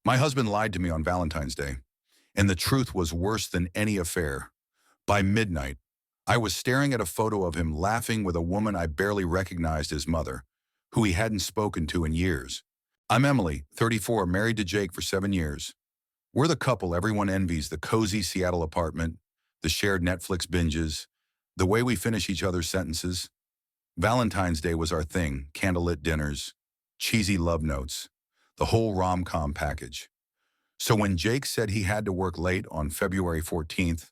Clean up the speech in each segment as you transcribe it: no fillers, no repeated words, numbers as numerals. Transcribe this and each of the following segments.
My husband lied to me on Valentine's Day, and the truth was worse than any affair. By midnight, I was staring at a photo of him laughing with a woman I barely recognized as mother, who he hadn't spoken to in years. I'm Emily, 34, married to Jake for 7 years. We're the couple everyone envies, the cozy Seattle apartment, the shared Netflix binges, the way we finish each other's sentences. Valentine's Day was our thing, candlelit dinners, cheesy love notes, the whole rom-com package. So when Jake said he had to work late on February 14th,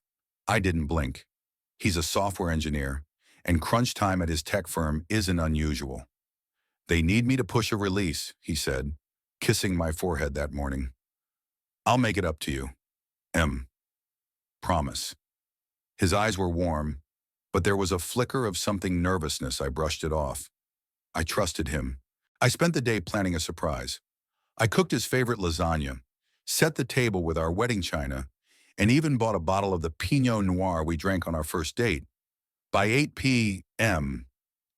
I didn't blink. He's a software engineer, and crunch time at his tech firm isn't unusual. They need me to push a release, he said, kissing my forehead that morning. I'll make it up to you. M. Promise. His eyes were warm, but there was a flicker of something nervousness. I brushed it off. I trusted him. I spent the day planning a surprise. I cooked his favorite lasagna, set the table with our wedding china, and even bought a bottle of the Pinot Noir we drank on our first date. By 8 p.m.,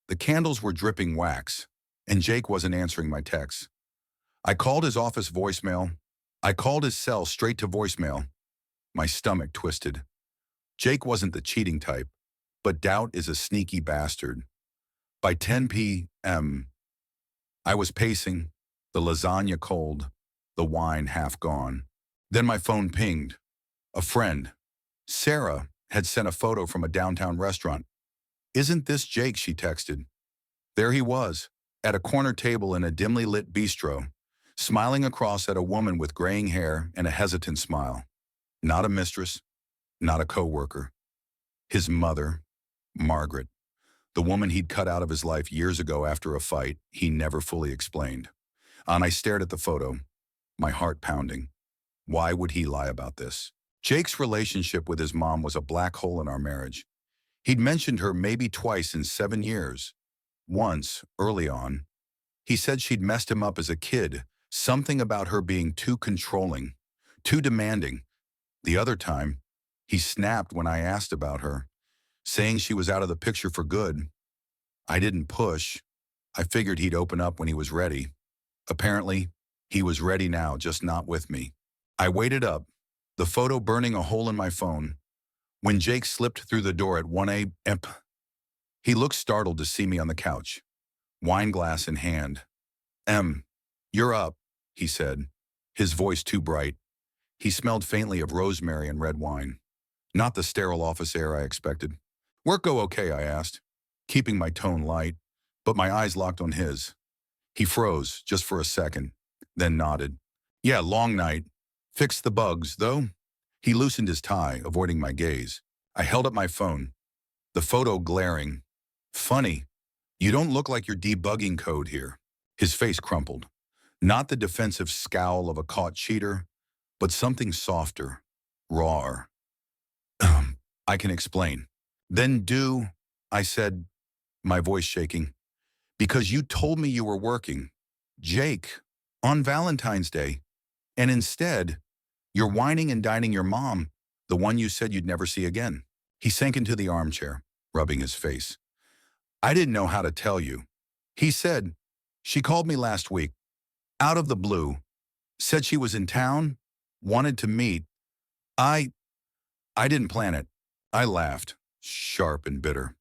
the candles were dripping wax, and Jake wasn't answering my texts. I called his office voicemail. I called his cell straight to voicemail. My stomach twisted. Jake wasn't the cheating type, but doubt is a sneaky bastard. By 10 p.m., I was pacing, the lasagna cold, the wine half gone. Then my phone pinged. A friend, Sarah, had sent a photo from a downtown restaurant. "Isn't this Jake?" she texted. There he was, at a corner table in a dimly lit bistro, smiling across at a woman with graying hair and a hesitant smile. Not a mistress, not a coworker. His mother, Margaret, the woman he'd cut out of his life years ago after a fight he never fully explained. And I stared at the photo, my heart pounding. Why would he lie about this? Jake's relationship with his mom was a black hole in our marriage. He'd mentioned her maybe twice in 7 years. Once, early on, he said she'd messed him up as a kid, something about her being too controlling, too demanding. The other time, he snapped when I asked about her, saying she was out of the picture for good. I didn't push. I figured he'd open up when he was ready. Apparently, he was ready now, just not with me. I waited up, the photo burning a hole in my phone, when Jake slipped through the door at 1 a.m. He looked startled to see me on the couch, wine glass in hand. You're up," he said, his voice too bright. He smelled faintly of rosemary and red wine. Not the sterile office air I expected. "Work go okay?" I asked, keeping my tone light, but my eyes locked on his. He froze, just for a second, then nodded. "Yeah, long night. Fixed the bugs, though." He loosened his tie, avoiding my gaze. I held up my phone, the photo glaring. "Funny, you don't look like you're debugging code here." His face crumpled. Not the defensive scowl of a caught cheater, but something softer, rawer. "I can explain." "Then do," I said, my voice shaking. "Because you told me you were working, Jake, on Valentine's Day, and instead, you're whining and dining your mom, the one you said you'd never see again." He sank into the armchair, rubbing his face. "I didn't know how to tell you." He said, "She called me last week, out of the blue, said she was in town, wanted to meet. I didn't plan it." I laughed, sharp and bitter.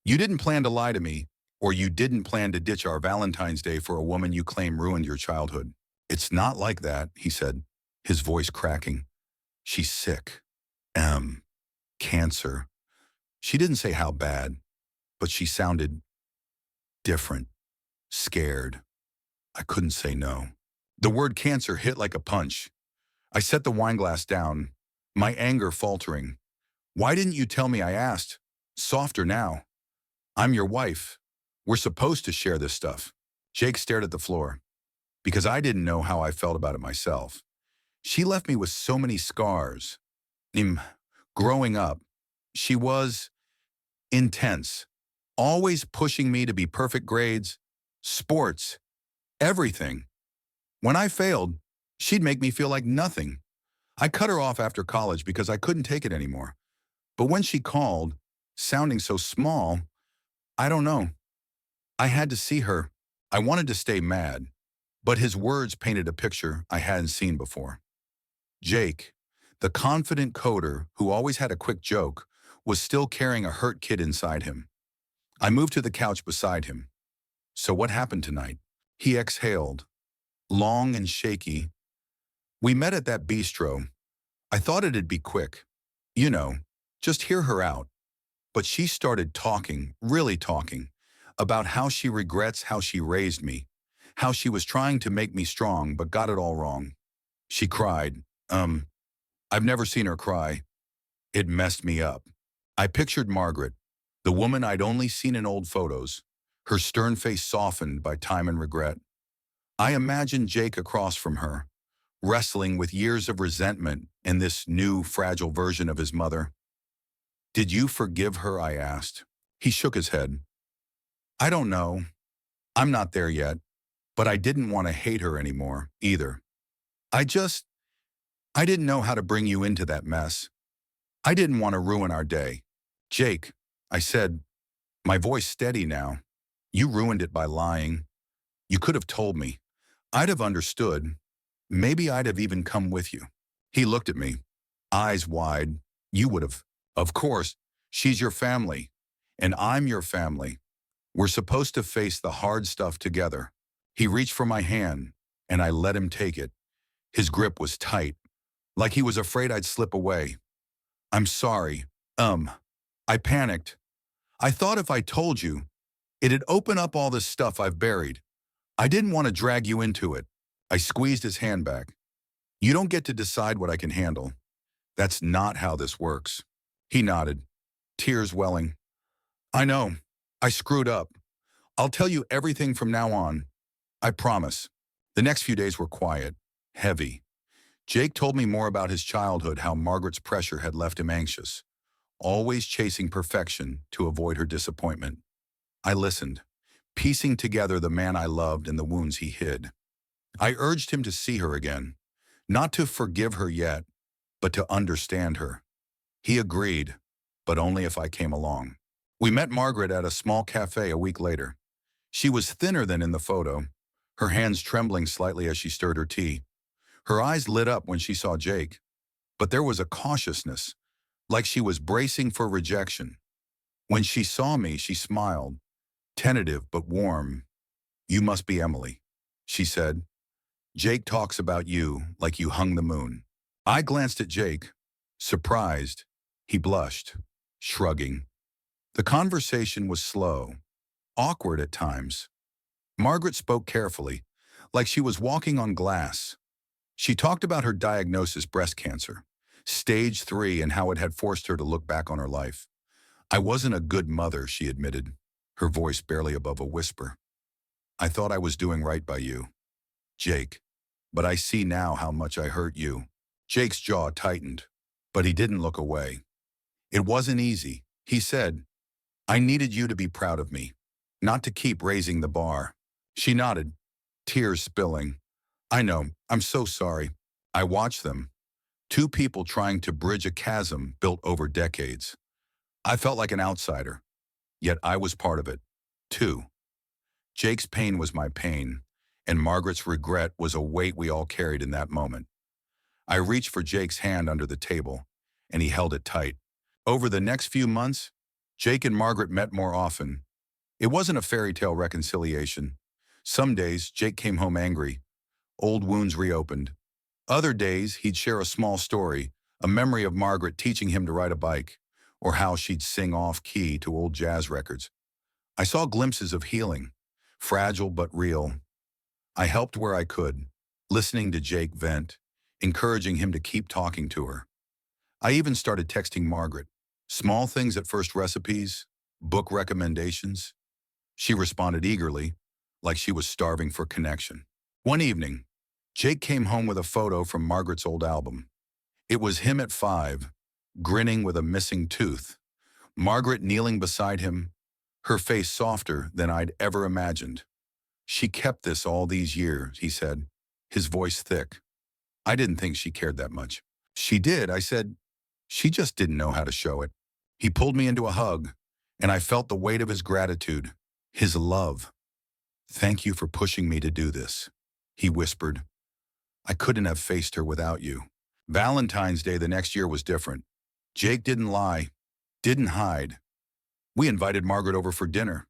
"You didn't plan to lie to me, or you didn't plan to ditch our Valentine's Day for a woman you claim ruined your childhood." "It's not like that," he said, his voice cracking. "She's sick. Cancer." She didn't say how bad, but she sounded different, scared. I couldn't say no. The word cancer hit like a punch. I set the wineglass down, my anger faltering. "Why didn't you tell me?" I asked. Softer now. "I'm your wife. We're supposed to share this stuff." Jake stared at the floor, because I didn't know how I felt about it myself. She left me with so many scars. Growing up, she was intense, always pushing me to be perfect grades, sports, everything. When I failed, she'd make me feel like nothing. I cut her off after college because I couldn't take it anymore. But when she called, sounding so small, I don't know. I had to see her. I wanted to stay mad, But his words painted a picture I hadn't seen before. Jake, the confident coder who always had a quick joke, was still carrying a hurt kid inside him. I moved to the couch beside him. "So what happened tonight?" He exhaled, long and shaky. "We met at that bistro. I thought it'd be quick. You know, just hear her out. But she started talking, really talking, about how she regrets how she raised me, how she was trying to make me strong but got it all wrong. She cried. I've never seen her cry. It messed me up." I pictured Margaret, the woman I'd only seen in old photos, her stern face softened by time and regret. I imagined Jake across from her, wrestling with years of resentment and this new, fragile version of his mother. "Did you forgive her?" I asked. He shook his head. "I don't know. I'm not there yet. But I didn't want to hate her anymore, either. I just, I didn't know how to bring you into that mess. I didn't want to ruin our day." "Jake," I said, my voice steady now, "you ruined it by lying. You could have told me. I'd have understood. Maybe I'd have even come with you." He looked at me, eyes wide. "You would have. Of course, she's your family, and I'm your family. We're supposed to face the hard stuff together." He reached for my hand, and I let him take it. His grip was tight, like he was afraid I'd slip away. "I'm sorry. I panicked. I thought if I told you, it'd open up all this stuff I've buried. I didn't want to drag you into it." I squeezed his hand back. "You don't get to decide what I can handle. That's not how this works." He nodded, tears welling. "I know. I screwed up. I'll tell you everything from now on. I promise." The next few days were quiet, heavy. Jake told me more about his childhood, how Margaret's pressure had left him anxious, always chasing perfection to avoid her disappointment. I listened, piecing together the man I loved and the wounds he hid. I urged him to see her again, not to forgive her yet, but to understand her. He agreed, but only if I came along. We met Margaret at a small cafe a week later. She was thinner than in the photo, her hands trembling slightly as she stirred her tea. Her eyes lit up when she saw Jake, but there was a cautiousness, like she was bracing for rejection. When she saw me, she smiled, tentative but warm. "You must be Emily," she said. "Jake talks about you like you hung the moon." I glanced at Jake, surprised. He blushed, shrugging. The conversation was slow, awkward at times. Margaret spoke carefully, like she was walking on glass. She talked about her diagnosis, breast cancer, stage 3, and how it had forced her to look back on her life. "I wasn't a good mother," she admitted, her voice barely above a whisper. "I thought I was doing right by you, Jake, but I see now how much I hurt you." Jake's jaw tightened, but he didn't look away. "It wasn't easy," he said. "I needed you to be proud of me, not to keep raising the bar." She nodded, tears spilling. "I know, I'm so sorry." I watched them, two people trying to bridge a chasm built over decades. I felt like an outsider, yet I was part of it, too. Jake's pain was my pain, and Margaret's regret was a weight we all carried in that moment. I reached for Jake's hand under the table, and he held it tight. Over the next few months, Jake and Margaret met more often. It wasn't a fairy tale reconciliation. Some days, Jake came home angry. Old wounds reopened. Other days, he'd share a small story, a memory of Margaret teaching him to ride a bike, or how she'd sing off-key to old jazz records. I saw glimpses of healing, fragile but real. I helped where I could, listening to Jake vent, encouraging him to keep talking to her. I even started texting Margaret, small things at first, recipes, book recommendations. She responded eagerly, like she was starving for connection. One evening, Jake came home with a photo from Margaret's old album. It was him at 5, grinning with a missing tooth. Margaret kneeling beside him, her face softer than I'd ever imagined. "She kept this all these years," he said, his voice thick. I didn't think she cared that much. "She did," I said. "She just didn't know how to show it." He pulled me into a hug, and I felt the weight of his gratitude, his love. "Thank you for pushing me to do this." He whispered. I couldn't have faced her without you. Valentine's Day the next year was different. Jake didn't lie, didn't hide. We invited Margaret over for dinner.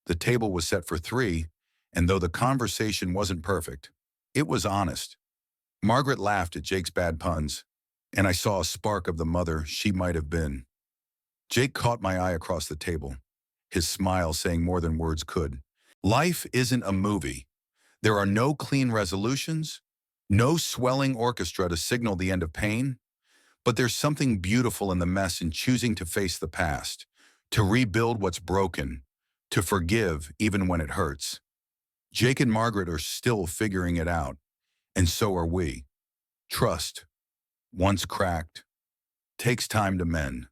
The table was set for three, and though the conversation wasn't perfect, it was honest. Margaret laughed at Jake's bad puns, and I saw a spark of the mother she might have been. Jake caught my eye across the table, his smile saying more than words could. Life isn't a movie. There are no clean resolutions, no swelling orchestra to signal the end of pain, but there's something beautiful in the mess in choosing to face the past, to rebuild what's broken, to forgive even when it hurts. Jake and Margaret are still figuring it out, and so are we. Trust, once cracked, takes time to mend,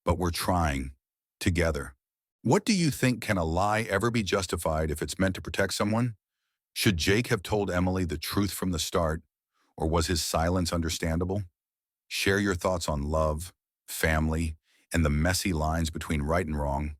but we're trying, together. What do you think? Can a lie ever be justified if it's meant to protect someone? Should Jake have told Emily the truth from the start, or was his silence understandable? Share your thoughts on love, family, and the messy lines between right and wrong.